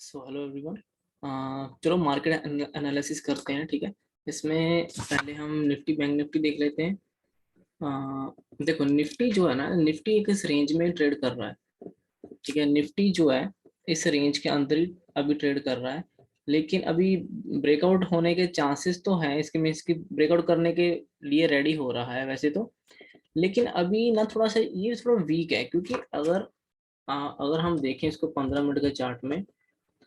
So hello everyone. चलो market analysis करते हैं। ठीक है, इसमें पहले हम निफ्टी बैंक निफ्टी देख लेते हैं। देखो निफ्टी जो है ना, निफ्टी एक इस रेंज में ट्रेड कर रहा है। ठीक है, निफ्टी जो है इस रेंज के अंदर ही अभी ट्रेड कर रहा है, लेकिन अभी ब्रेकआउट होने के चांसेस तो हैं इसके में, इसकी ब्रेकआउट करने के लिए रेडी हो रहा है वैसे तो। लेकिन अभी ना थोड़ा सा ये थोड़ा वीक है, क्योंकि अगर हम देखें इसको 15 मिनट के चार्ट में,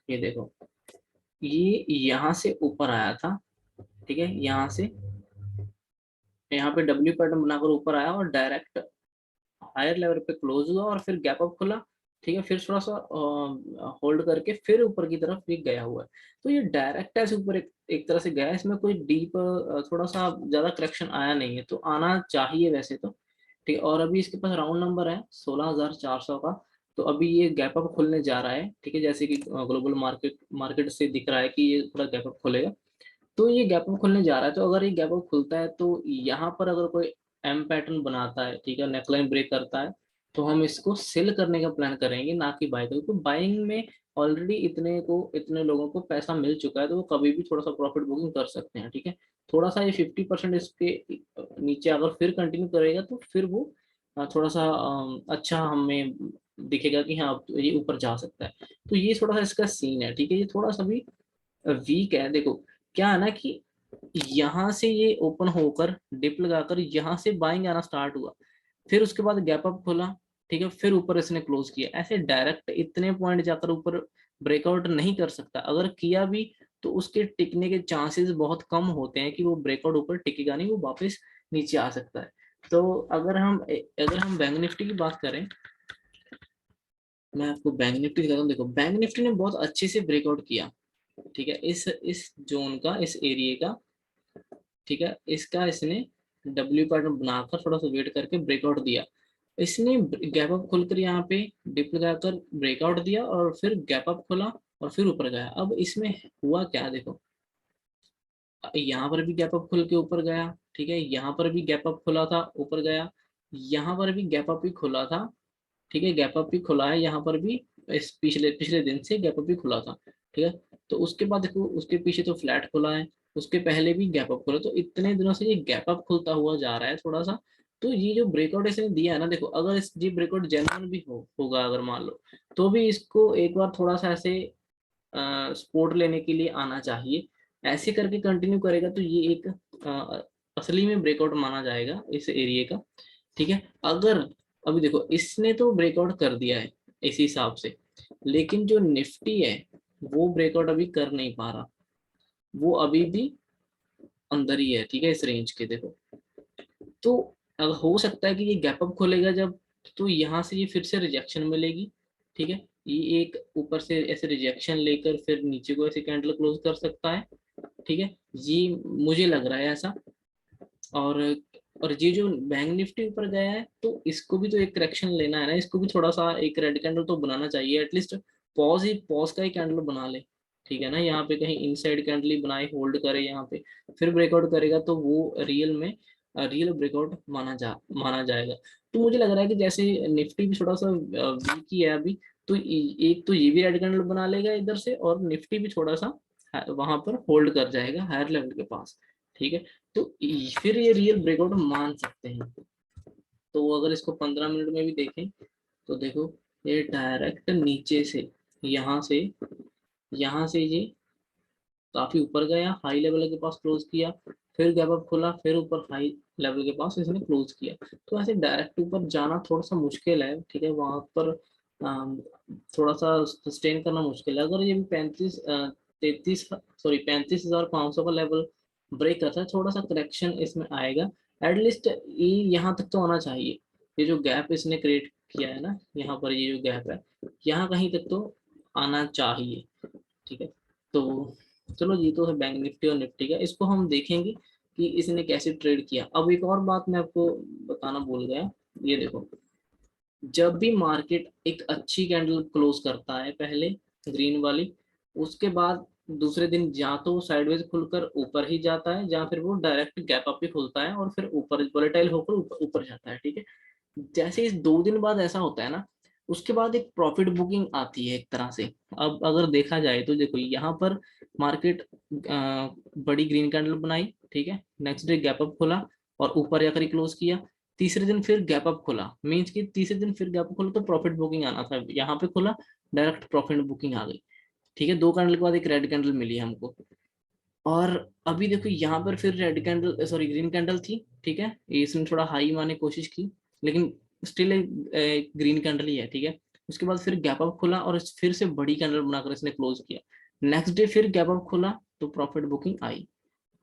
ये देखो, ये यहाँ से ऊपर आया था। ठीक है, यहाँ पे डब्ल्यू पैटर्न बनाकर ऊपर आया और डायरेक्ट हायर लेवल पे क्लोज हुआ और फिर गैप अप खुला। ठीक है, फिर थोड़ा सा होल्ड करके फिर ऊपर की तरफ भी गया हुआ है। तो ये डायरेक्ट ऐसे ऊपर एक तरह से गया है, इसमें कोई डीप थोड़ा सा ज्यादा करेक्शन आया नहीं है, तो आना चाहिए वैसे तो। ठीक है, और अभी इसके पास राउंड नंबर है 16,400 का। तो अभी ये गैप अप खुलने जा रहा है। ठीक है, जैसे कि ग्लोबल मार्केट मार्केट से दिख रहा है कि ये थोड़ा गैप अप खुलेगा। तो ये गैप अप खुलने जा रहा है, तो अगर ये गैप अप खुलता है तो यहाँ पर अगर कोई एम पैटर्न बनाता है, ठीक है, नेकलाइन ब्रेक करता है, तो हम इसको सेल करने का प्लान करेंगे, ना कि बाय। क्योंकि बाइंग में ऑलरेडी इतने लोगों को पैसा मिल चुका है, तो वो कभी भी थोड़ा सा प्रॉफिट बुकिंग कर सकते हैं। ठीक है, थोड़ा सा ये 50% इसके नीचे अगर फिर कंटिन्यू करेगा तो फिर वो थोड़ा सा अच्छा हमें दिखेगा कि हाँ अब तो ये ऊपर जा सकता है। तो ये थोड़ा सा इसका सीन है। ठीक है, ये थोड़ा सा भी वीक है। देखो क्या है ना कि यहाँ से ये ओपन होकर डिप लगाकर यहाँ से बाइंग आना स्टार्ट हुआ, फिर उसके बाद गैप अप खोला। ठीक है, फिर ऊपर इसने क्लोज किया। ऐसे डायरेक्ट इतने पॉइंट जाकर ऊपर ब्रेकआउट नहीं कर सकता। अगर किया भी तो उसके टिकने के चांसेस बहुत कम होते हैं कि वो ब्रेकआउट ऊपर टिकेगा नहीं, वो वापस नीचे आ सकता है। तो अगर हम बैंक निफ्टी की बात करें, मैं आपको बैंक निफ्टी दिखाता हूँ। देखो बैंक निफ्टी ने बहुत अच्छे से ब्रेकआउट किया। ठीक है, इस जोन का, इस एरिया का। ठीक है, इसका इसने डब्ल्यू पैटर्न बनाकर थोड़ा सा वेट करके ब्रेकआउट दिया। इसने गैप अप खोलकर यहाँ पे डिप लगाकर ब्रेकआउट दिया और फिर गैप अप खोला और फिर ऊपर गया। अब इसमें हुआ क्या, देखो, यहाँ पर भी गैप अप खुल के ऊपर गया। ठीक है, यहाँ पर भी गैप अप खुला था, ऊपर गया। यहाँ पर भी गैप अप ही खुला था। ठीक है, गैप अप ही खुला है यहाँ पर भी। इस पिछले पिछले दिन से गैप अप ही खुला था। ठीक है, तो उसके बाद देखो उसके पीछे तो फ्लैट खुला है, उसके पहले भी गैप अप खुला। तो इतने दिनों से ये गैप अप खुलता हुआ जा रहा है थोड़ा सा। तो ये जो ब्रेकआउट इसने दिया है ना, देखो अगर इस ये ब्रेकआउट जेन्युइन भी होगा अगर मान लो, तो भी इसको एक बार थोड़ा सा ऐसे सपोर्ट लेने के लिए आना चाहिए। ऐसे करके कंटिन्यू करेगा तो ये एक असली में ब्रेकआउट माना जाएगा इस एरिया का। ठीक है, अगर अभी देखो इसने तो ब्रेकआउट कर दिया है इसी हिसाब से, लेकिन जो निफ्टी है वो ब्रेकआउट अभी कर नहीं पा रहा, वो अभी भी अंदर ही है। ठीक है, इस रेंज के देखो। तो अब हो सकता है कि ये गैप अप खोलेगा जब, तो यहाँ से ये फिर से रिजेक्शन मिलेगी। ठीक है, ये एक ऊपर से ऐसे रिजेक्शन लेकर फिर नीचे को ऐसे कैंडल क्लोज कर सकता है। ठीक है, ये मुझे लग रहा है ऐसा। और और ये जो बैंक निफ्टी ऊपर गया है, तो इसको भी तो एक करेक्शन लेना है ना, इसको भी थोड़ा सा एक रेड कैंडल तो बनाना चाहिए एटलीस्ट। पॉज का ही कैंडल बना ले। ठीक है ना, यहाँ पे कहीं इनसाइड कैंडल ही बनाए, होल्ड करे यहाँ पे, फिर ब्रेकआउट करेगा तो वो रियल ब्रेकआउट माना जाएगा। तो मुझे लग रहा है कि जैसे निफ्टी भी थोड़ा सा वीक ही है अभी, तो एक तो ये भी रेड कैंडल बना लेगा इधर से, और निफ्टी भी थोड़ा सा वहां पर होल्ड कर जाएगा हायर लेवल के पास। ठीक है, तो फिर ये रियल ब्रेकआउट मान सकते हैं। तो अगर इसको 15 मिनट में भी देखें तो देखो, ये डायरेक्ट नीचे से यहाँ से ये काफी ऊपर गया, हाई लेवल के पास क्लोज किया, फिर गैप अप खुला, फिर ऊपर हाई लेवल के पास इसने क्लोज किया। तो ऐसे डायरेक्ट ऊपर जाना थोड़ा सा मुश्किल है। ठीक है, वहां पर अम, थोड़ा सा सस्टेन करना मुश्किल है। अगर ये भी 35,500 का लेवल ब्रेक करता है, थोड़ा सा करेक्शन इसमें आएगा। एटलीस्ट ये यहाँ तक तो आना चाहिए। ये जो गैप इसने क्रिएट किया है ना, यहाँ पर ये जो गैप है, यहाँ कहीं तक तो आना चाहिए। ठीक है, तो चलो ये तो है बैंक निफ्टी और निफ्टी का, इसको हम देखेंगे कि इसने कैसे ट्रेड किया। अब एक और बात मैं आपको बताना भूल गया। ये देखो, जब भी मार्केट एक अच्छी कैंडल क्लोज करता है पहले, ग्रीन वाली, उसके बाद दूसरे दिन या तो साइडवेज खुलकर ऊपर ही जाता है, या फिर वो डायरेक्ट गैप अप ही खुलता है और फिर ऊपर वोलेटाइल होकर ऊपर ऊपर जाता है। ठीक है, जैसे इस 2 दिन बाद ऐसा होता है ना, उसके बाद एक प्रॉफिट बुकिंग आती है एक तरह से। अब अगर देखा जाए तो देखो यहाँ पर मार्केट बड़ी ग्रीन कैंडल बनाई, ठीक है, नेक्स्ट डे गैप अप खोला और ऊपर जाकर क्लोज किया। तीसरे दिन फिर गैप अप खोला, मीन्स कि तीसरे दिन फिर गैप अप खोला तो प्रॉफिट बुकिंग आना था, यहाँ पे खोला डायरेक्ट प्रॉफिट बुकिंग आ गई। ठीक है, 2 कैंडल के बाद एक रेड कैंडल मिली हमको। और अभी देखो यहाँ पर फिर red candle, sorry green candle थी, ठीक है, इसने थोड़ा हाई मारने की कोशिश की लेकिन स्टिल एक ग्रीन कैंडल ही है, ठीक है। उसके बाद फिर गैप अप खोला और फिर से बड़ी कैंडल बनाकर इसने क्लोज किया। नेक्स्ट डे फिर गैप अप खोला तो प्रॉफिट बुकिंग आई,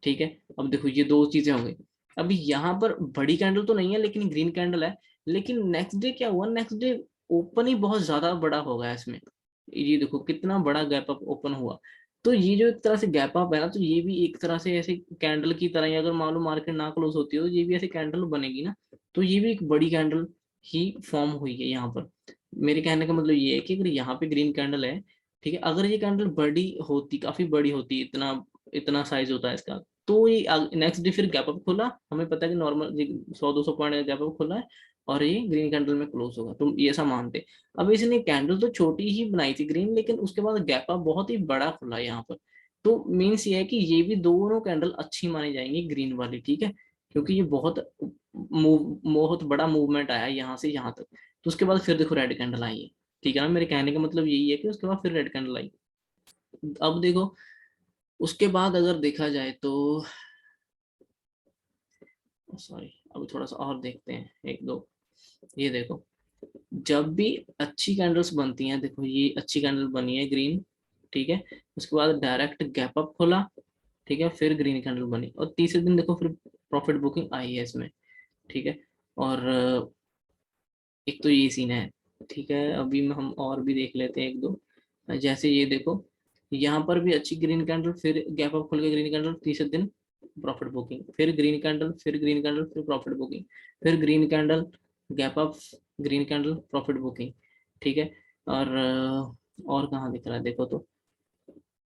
ठीक है। अब देखो ये दो चीजें हो गई। अभी यहाँ पर बड़ी कैंडल तो नहीं है लेकिन ग्रीन कैंडल है, लेकिन नेक्स्ट डे क्या हुआ, नेक्स्ट डे ओपन ही बहुत ज्यादा बड़ा हो गया इसमें। ये देखो कितना बड़ा गैप अप ओपन हुआ। तो ये जो एक तरह से गैप अप है ना, तो ये भी एक तरह से ऐसे कैंडल की तरह ही, अगर मान लो मार्केट ना क्लोज होती हो तो ये भी ऐसे कैंडल बनेगी ना, तो ये भी एक बड़ी कैंडल ही फॉर्म हुई है यहाँ पर। मेरे कहने का मतलब ये है कि अगर यहाँ पे ग्रीन कैंडल है, ठीक है, अगर ये कैंडल बड़ी होती, काफी बड़ी होती, इतना इतना साइज होता है इसका, तो ये नेक्स्ट डे फिर गैप अप खोला, हमें पता है कि नॉर्मल 100-200 पॉइंट का गैप अप खोला है और ये ग्रीन कैंडल में क्लोज होगा, तुम ये ऐसा मानते। अब इसने कैंडल तो छोटी ही बनाई थी ग्रीन, लेकिन उसके बाद गैप अप बहुत ही बड़ा खुला यहाँ पर। तो मीन्स ये है कि ये भी दोनों कैंडल अच्छी मानी जाएंगी ग्रीन वाली, ठीक है, क्योंकि ये बहुत बड़ा मूवमेंट आया यहाँ से यहाँ तक। तो उसके बाद फिर देखो रेड कैंडल आई है, ठीक है ना, मेरे कहने का मतलब यही है कि उसके बाद फिर रेड कैंडल आई। अब देखो उसके बाद अगर देखा जाए तो, सॉरी अभी थोड़ा सा और देखते हैं एक दो। ये देखो जब भी अच्छी कैंडल्स बनती हैं, देखो ये अच्छी कैंडल बनी है ग्रीन, ठीक है, उसके बाद डायरेक्ट गैप अप खोला, ठीक है, फिर ग्रीन कैंडल बनी और तीसरे दिन देखो फिर प्रॉफिट बुकिंग आई है इसमें, ठीक है। और एक तो ये सीन है, ठीक है। अभी में हम और भी देख लेते हैं एक दो। जैसे ये देखो यहाँ पर भी अच्छी ग्रीन कैंडल, फिर गैप अप खोल के ग्रीन कैंडल, तीसरे दिन प्रॉफिट बुकिंग, फिर ग्रीन कैंडल, फिर ग्रीन कैंडल, फिर प्रॉफिट बुकिंग, फिर green candle, gap up, green candle, profit booking, ठीक है। और कहाँ दिख रहा है देखो तो,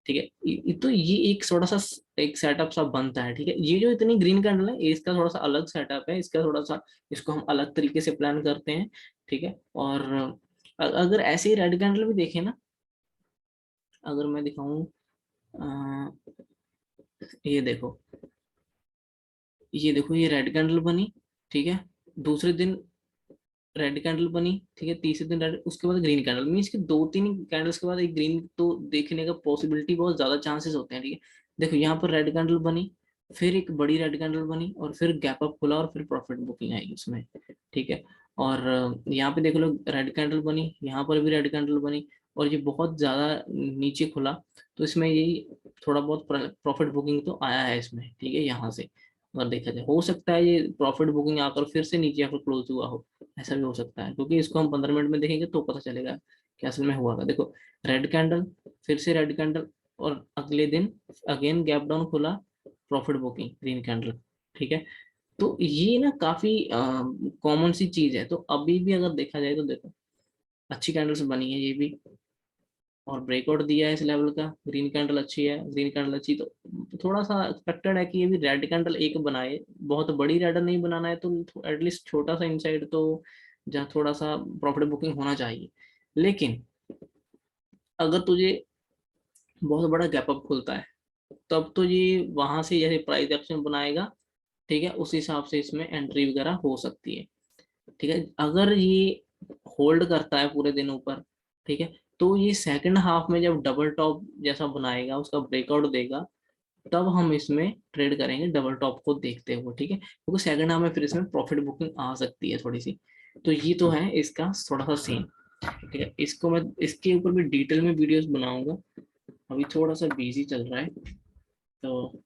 ठीक है। तो ये एक थोड़ा सा एक सेटअप सा बनता है, ठीक है। ये जो इतनी ग्रीन कैंडल है इसका थोड़ा सा अलग सेटअप है, इसका थोड़ा सा, इसको हम अलग तरीके से प्लान करते हैं, ठीक है। और अगर ऐसे ही रेड कैंडल भी देखें ना, अगर मैं दिखाऊं, ये देखो, ये देखो ये रेड कैंडल बनी, ठीक है, दूसरे दिन रेड कैंडल बनी, ठीक है, तीसरे दिन रेड, उसके बाद ग्रीन कैंडल, मीन्स कि 2-3 कैंडल्स के बाद एक ग्रीन तो देखने का पॉसिबिलिटी बहुत ज्यादा चांसेस होते हैं, ठीक है। देखो यहाँ पर रेड कैंडल बनी, फिर एक बड़ी रेड कैंडल बनी और फिर गैप अप खुला और फिर प्रॉफिट बुकिंग आई उसमें, ठीक है। और यहाँ पे देख लो रेड कैंडल बनी, यहाँ पर भी रेड कैंडल बनी और ये बहुत ज्यादा नीचे खुला, तो इसमें यही थोड़ा बहुत प्रॉफिट बुकिंग तो आया है इसमें, ठीक है, यहाँ से। अगर देखा जाए हो सकता है ये प्रॉफिट बुकिंग आकर फिर से नीचे आकर क्लोज हुआ हो, ऐसा भी हो सकता है, क्योंकि इसको हम 15 मिनट में देखेंगे तो पता चलेगा कि असल में हुआ था। देखो रेड कैंडल, फिर से रेड कैंडल और अगले दिन अगेन गैप डाउन खुला, प्रॉफिट बुकिंग ग्रीन कैंडल, ठीक है। तो ये ना काफी कॉमन सी चीज है। तो अभी भी अगर देखा जाए तो देखो अच्छी कैंडल्स बनी है ये भी, और ब्रेकआउट दिया है इस लेवल का, ग्रीन कैंडल अच्छी है, ग्रीन कैंडल अच्छी, तो थोड़ा सा एक्सपेक्टेड है कि ये भी रेड कैंडल एक बनाए, बहुत बड़ी रेड नहीं बनाना है तो एटलीस्ट छोटा सा इनसाइड तो, जहाँ थोड़ा सा प्रॉफिट बुकिंग होना चाहिए। लेकिन अगर तुझे बहुत बड़ा गैप अप खुलता है, तब तो ये वहां से जैसे प्राइस एक्शन बनाएगा, ठीक है, उस हिसाब से इसमें एंट्री वगैरह हो सकती है, ठीक है। अगर ये होल्ड करता है पूरे दिन ऊपर, ठीक है, तो ये सेकंड हाफ में जब डबल टॉप जैसा बनाएगा, उसका ब्रेकआउट देगा, तब हम इसमें ट्रेड करेंगे डबल टॉप को देखते हुए, ठीक है, क्योंकि सेकंड हाफ में फिर इसमें प्रॉफिट बुकिंग आ सकती है थोड़ी सी। तो ये तो है इसका थोड़ा सा सीन, ठीक है। इसको मैं इसके ऊपर भी डिटेल में वीडियोस बनाऊंगा, अभी थोड़ा सा बिजी चल रहा है। तो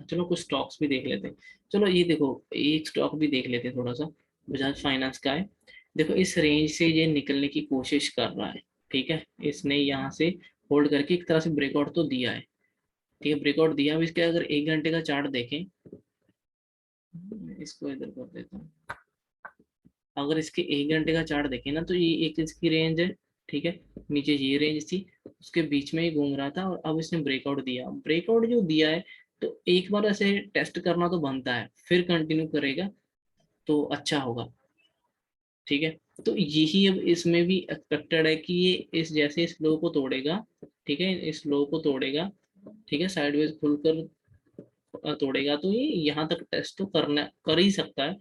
चलो कुछ स्टॉक्स भी देख लेते हैं। चलो ये देखो एक स्टॉक भी देख लेते हैं थोड़ा सा, बजाज फाइनेंस का है। देखो इस रेंज से ये निकलने की कोशिश कर रहा है, ठीक है, इसने यहाँ से होल्ड करके एक तरह से ब्रेकआउट तो दिया है, ठीक है, ब्रेकआउट दिया। अब इसके अगर 1 घंटे का चार्ट देखें, इसको इधर कर देता हूँ, अगर इसके 1 घंटे का चार्ट देखें ना, तो ये एक इसकी रेंज है, ठीक है, नीचे ये रेंज थी, उसके बीच में ही घूम रहा था और अब इसने ब्रेकआउट दिया। ब्रेकआउट जो दिया है तो एक बार ऐसे टेस्ट करना तो बनता है, फिर कंटिन्यू करेगा तो अच्छा होगा, ठीक है। तो यही अब इसमें भी एक्सपेक्टेड है कि ये इस जैसे इस लो को तोड़ेगा, ठीक है, इस लो को तोड़ेगा, ठीक है, साइडवेज खुलकर तोड़ेगा, तो ये यहाँ तक टेस्ट तो करना कर ही सकता है।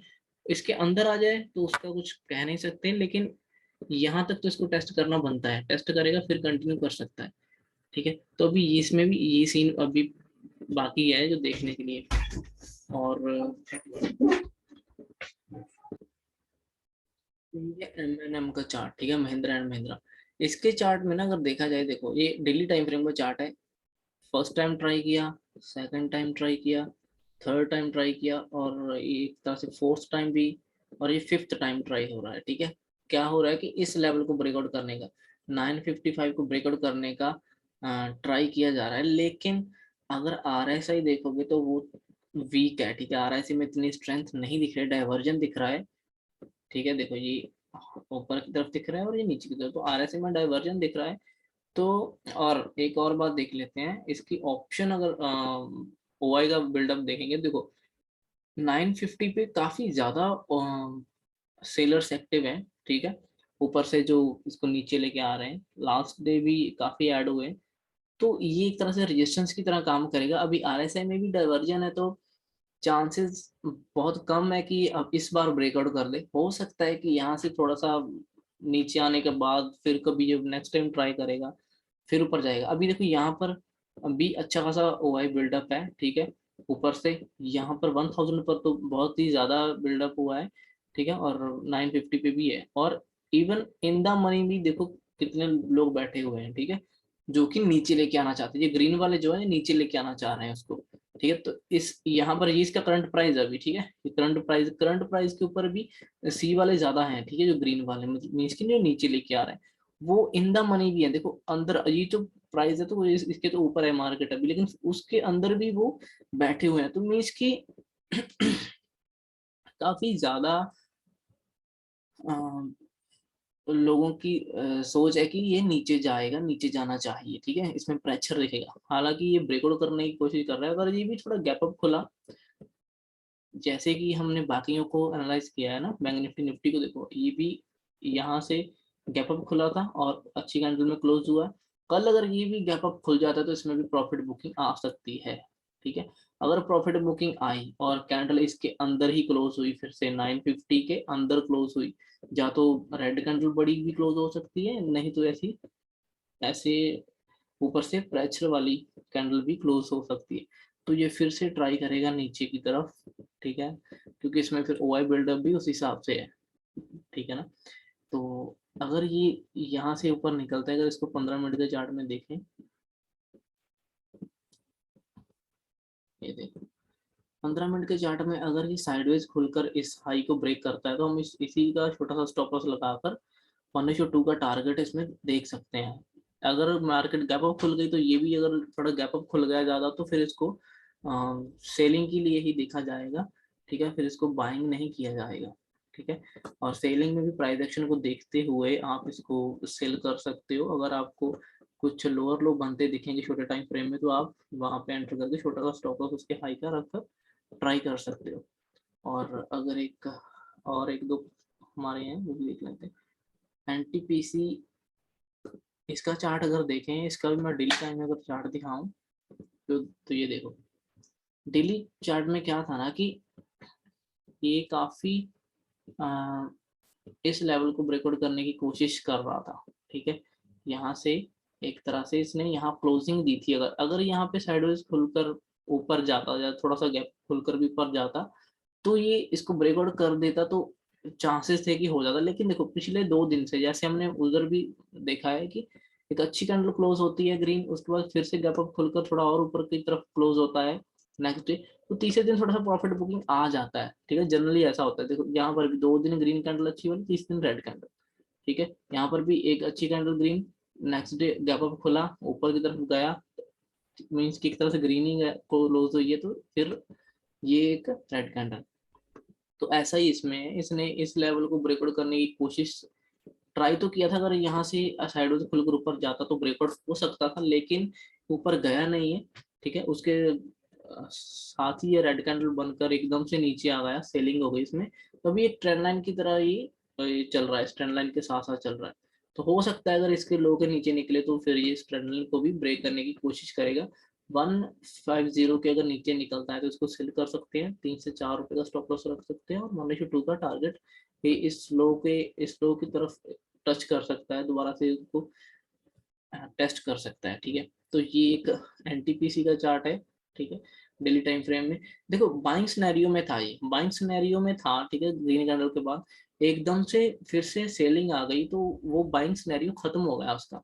इसके अंदर आ जाए तो उसका कुछ कह नहीं सकते, लेकिन यहाँ तक तो इसको टेस्ट करना बनता है, टेस्ट करेगा फिर कंटिन्यू कर सकता है, ठीक है। तो अभी इसमें भी ये सीन अभी बाकी है जो देखने के लिए। और ये M&M का चार्ट, ठीक है, महिंद्रा एंड महिंद्रा, इसके चार्ट में ना अगर देखा जाए, देखो ये डेली टाइम फ्रेम का चार्ट है। फर्स्ट टाइम ट्राई किया, सेकंड टाइम ट्राई किया, थर्ड टाइम ट्राई किया, और ये एक तरह से फोर्थ टाइम भी, और ये फिफ्थ टाइम ट्राई हो रहा है, ठीक है। क्या हो रहा है कि इस लेवल को ब्रेकआउट करने का, 955 को ब्रेकआउट करने का ट्राई किया जा रहा है, लेकिन अगर RSI देखोगे तो वो वीक है, ठीक है। RSI में इतनी स्ट्रेंथ नहीं दिख रही, डाइवर्जन दिख रहा है, ठीक है। देखो ये ऊपर की तरफ दिख रहा है और ये नीचे की तरफ, तो RSI में डाइवर्जन दिख रहा है। तो और एक और बात देख लेते हैं इसकी ऑप्शन, अगर OI का बिल्डअप देखेंगे, देखो 950 पे काफी ज्यादा सेलर्स एक्टिव हैं, ठीक है। ऊपर से जो इसको नीचे लेके आ रहे हैं, लास्ट डे भी काफी ऐड हुए हैं, तो ये एक तरह से रेजिस्टेंस की तरह काम करेगा। अभी RSI में भी डाइवर्जन है, तो चांसेस बहुत कम है कि अब इस बार ब्रेकआउट कर दे। हो सकता है कि यहाँ से थोड़ा सा नीचे आने के बाद फिर कभी जब नेक्स्ट टाइम ट्राई करेगा फिर ऊपर जाएगा। अभी देखो यहाँ पर अभी अच्छा खासा OI बिल्डअप है, ठीक है। ऊपर से यहाँ पर 1000 पर तो बहुत ही ज्यादा बिल्डअप हुआ है, ठीक है, और 950 पे भी है, और इवन इन द मनी भी देखो कितने लोग बैठे हुए हैं, ठीक है, जो कि नीचे लेके आना चाहते हैं। ये ग्रीन वाले जो है नीचे लेके आना चाह रहे हैं उसको, ठीक है। तो इस यहाँ पर ये इसका करंट प्राइस है अभी, ठीक है, करंट प्राइस के ऊपर भी सी वाले ज्यादा हैं, ठीक है, जो ग्रीन वाले मीन्स की जो नीचे लेके आ रहे हैं वो इन द मनी भी है। देखो अंदर ये जो प्राइस है तो वो इसके तो ऊपर है मार्केट अभी, लेकिन उसके अंदर भी वो बैठे हुए हैं, तो मीन्स की काफी ज्यादा लोगों की सोच है कि ये नीचे जाएगा, नीचे जाना चाहिए, ठीक है, इसमें प्रेशर दिखेगा। हालांकि ये ब्रेकआउट करने की कोशिश कर रहा है, अगर ये भी थोड़ा गैप अप खुला, जैसे कि हमने बाकियों को एनालाइज किया है ना, बैंक निफ्टी निफ्टी को देखो, ये भी यहाँ से गैप अप खुला था और अच्छी कैंडल में क्लोज हुआ। कल अगर ये भी गैप अप खुल जाता है तो इसमें भी प्रॉफिट बुकिंग आ सकती है, ठीक है। अगर प्रॉफिट बुकिंग आई और कैंडल इसके अंदर ही क्लोज हुई, फिर से 950 के अंदर क्लोज हुई, या तो रेड कैंडल बड़ी भी क्लोज हो सकती है, नहीं तो ऐसी ऐसे ऊपर से प्रेशर वाली कैंडल भी क्लोज हो सकती है। तो ये फिर से ट्राई करेगा नीचे की तरफ, ठीक है, क्योंकि इसमें फिर OI बिल्डअप भी उस हिसाब से है, ठीक है ना। तो अगर ये यहाँ से ऊपर निकलता है, अगर इसको 15 मिनट के चार्ट में देखें, ये देखो 15 मिनट के चार्ट में अगर ये साइडवेज खुलकर इस हाई को ब्रेक करता है तो हम इसी का छोटा सा स्टॉप लॉस लगाकर 1:2 का टारगेट इसमें देख सकते हैं। अगर मार्केट गैप अप खुल गई तो ये भी अगर थोड़ा गैप अप खुल गया ज़्यादा तो फिर इसको सेलिंग के लिए ही देखा जाएगा, ठीक है, फिर इसको बाइंग नहीं किया जाएगा, ठीक है। और सेलिंग में भी प्राइस एक्शन को देखते हुए आप इसको सेल कर सकते हो। अगर आपको कुछ लोअर लो बनते दिखेंगे छोटे टाइम फ्रेम में तो आप वहां पे एंटर करके छोटा सा स्टॉप लॉस उसके हाई का रखकर ट्राई कर सकते हो। और अगर एक दो हमारे हैं वो भी देख लेते हैं। NTPC, इसका चार्ट अगर देखें, इसका भी मैं डेली टाइम में अगर चार्ट दिखाऊं तो ये देखो डेली चार्ट में क्या था ना कि ये काफी आ, इस लेवल को ब्रेकआउट करने की कोशिश कर रहा था, ठीक है। यहाँ से एक तरह से इसने यहाँ क्लोजिंग दी थी, अगर अगर यहाँ पे साइडवेज खुलकर ऊपर जाता या थोड़ा सा गैप खुलकर भी ऊपर जाता तो ये इसको ब्रेकआउट कर देता तो चांसेस थे कि हो जाता। लेकिन देखो पिछले 2 दिन से जैसे हमने उधर भी देखा है कि एक अच्छी कैंडल क्लोज होती है ग्रीन, उसके बाद फिर से गैप अप खुलकर थोड़ा और ऊपर की तरफ क्लोज होता है नेक्स्ट डे, तो तीसरे दिन थोड़ा सा प्रॉफिट बुकिंग आ जाता है, ठीक है, जनरली ऐसा होता है। देखो यहाँ पर भी 2 दिन ग्रीन कैंडल अच्छी बनी, तीसरे दिन रेड कैंडल, ठीक है। यहाँ पर भी एक अच्छी candle green, next day gap up खुला ऊपर की तरफ गया, मीन्स की एक तरह से ग्रीन ही क्लोज हुई है, तो फिर ये एक रेड कैंडल। तो ऐसा ही इसमें इसने इस लेवल को ब्रेकआउट करने की कोशिश ट्राई तो किया था। अगर यहाँ से साइडों से खुलकर ऊपर जाता तो ब्रेकआउट हो सकता था, लेकिन ऊपर गया नहीं है, ठीक है। उसके साथ ही ये रेड कैंडल बनकर एकदम से नीचे आ गया, सेलिंग हो गई इसमें। तो अभी एक ट्रेंड लाइन की तरह ही ये चल रहा है, इस ट्रेंड लाइन के साथ साथ चल रहा है। तो हो सकता है अगर इसके लो के नीचे निकले तो फिर ये इस ट्रेंड लाइन को भी ब्रेक करने की कोशिश करेगा। 150 के अगर नीचे निकलता है तो इसको सेल कर सकते हैं, 3 से 4 रुपए का स्टॉप लॉस रख सकते हैं, और 1:2 का टारगेट ये इस लो की तरफ टच कर सकता है, दोबारा से इसको टेस्ट कर सकता है। ठीक है, तो ये एक एनटीपीसी का चार्ट है। ठीक है, डेली टाइम फ्रेम में देखो बाइंग सिनेरियो में था, ये बाइंग सिनेरियो में था। ठीक है, ग्रीन कैंडल के बाद एकदम से फिर से सेलिंग आ गई, तो वो बाइंग सिनेरियो खत्म हो गया उसका।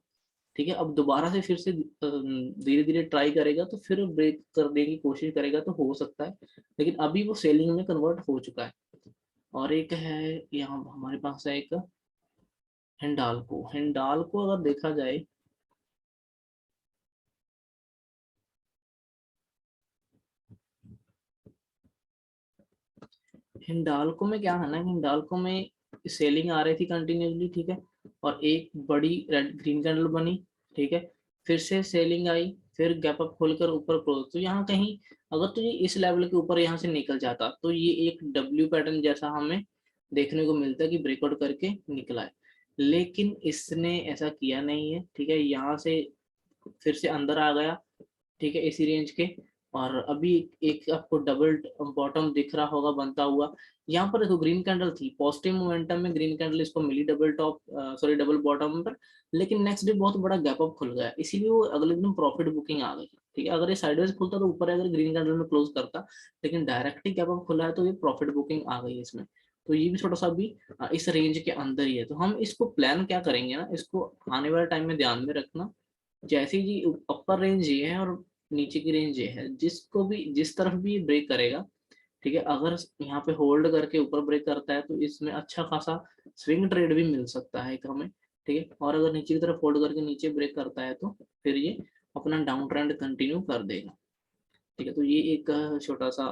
ठीक है, अब दोबारा से फिर से धीरे धीरे ट्राई करेगा तो फिर ब्रेक करने की कोशिश करेगा तो हो सकता है, लेकिन अभी वो सेलिंग में कन्वर्ट हो चुका है। और एक है यहाँ हमारे पास है एक हिंडाल्को। हिंडाल्को अगर देखा जाए, हिंडाल्को में क्या है ना, हिंडाल्को में सेलिंग आ रही थी कंटिन्यूसली। ठीक है, और एक बड़ी रेड ग्रीन कैंडल बनी। ठीक है, फिर से सेलिंग आई, फिर गैप अप खोलकर ऊपर क्लोज। तो यहाँ कहीं अगर तो ये इस लेवल के ऊपर यहाँ से निकल जाता तो ये एक डब्ल्यू पैटर्न जैसा हमें देखने को मिलता है कि ब्रेकआउट करके निकला है, लेकिन इसने ऐसा किया नहीं है। ठीक है, यहाँ से फिर से अंदर आ गया। ठीक है, इसी रेंज के, और अभी एक आपको डबल बॉटम दिख रहा होगा बनता हुआ। यहाँ पर देखो ग्रीन कैंडल थी, पॉजिटिव मोमेंटम में ग्रीन कैंडल इसको मिली double top, sorry double bottom पर, लेकिन नेक्स्ट डे बहुत बड़ा गैप अप खुल गया, इसीलिए वो अगले दिन प्रॉफिट बुकिंग आ गई। ठीक है, अगर ये साइडवेज खुलता तो ऊपर अगर ग्रीन कैंडल में क्लोज करता, लेकिन डायरेक्टली गैप अप खुला है तो ये प्रॉफिट बुकिंग आ गई इसमें। तो ये भी थोड़ा सा भी इस रेंज के अंदर ही है। तो हम इसको प्लान क्या करेंगे ना, इसको आने वाले टाइम में ध्यान में रखना। जैसे जी अपर रेंज ये है और नीचे की रेंज ये है, जिसको भी जिस तरफ भी ब्रेक करेगा, ठीक है, अगर यहाँ पे होल्ड करके ऊपर ब्रेक करता है तो इसमें अच्छा खासा स्विंग ट्रेड भी मिल सकता है एक हमें। ठीक है, और अगर नीचे की तरफ होल्ड करके नीचे ब्रेक करता है तो फिर ये अपना डाउन ट्रेंड कंटिन्यू कर देगा। ठीक है, तो ये एक छोटा सा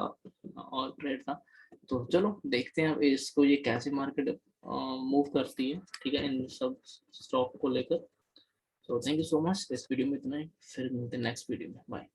और ट्रेड था। तो चलो देखते हैं अब इसको ये कैसे मार्केट मूव करती है। ठीक है, इन सब स्टॉक को लेकर। तो थैंक यू सो मच, इस वीडियो में इतना ही, फिर मिलते हैं नेक्स्ट वीडियो में, बाय।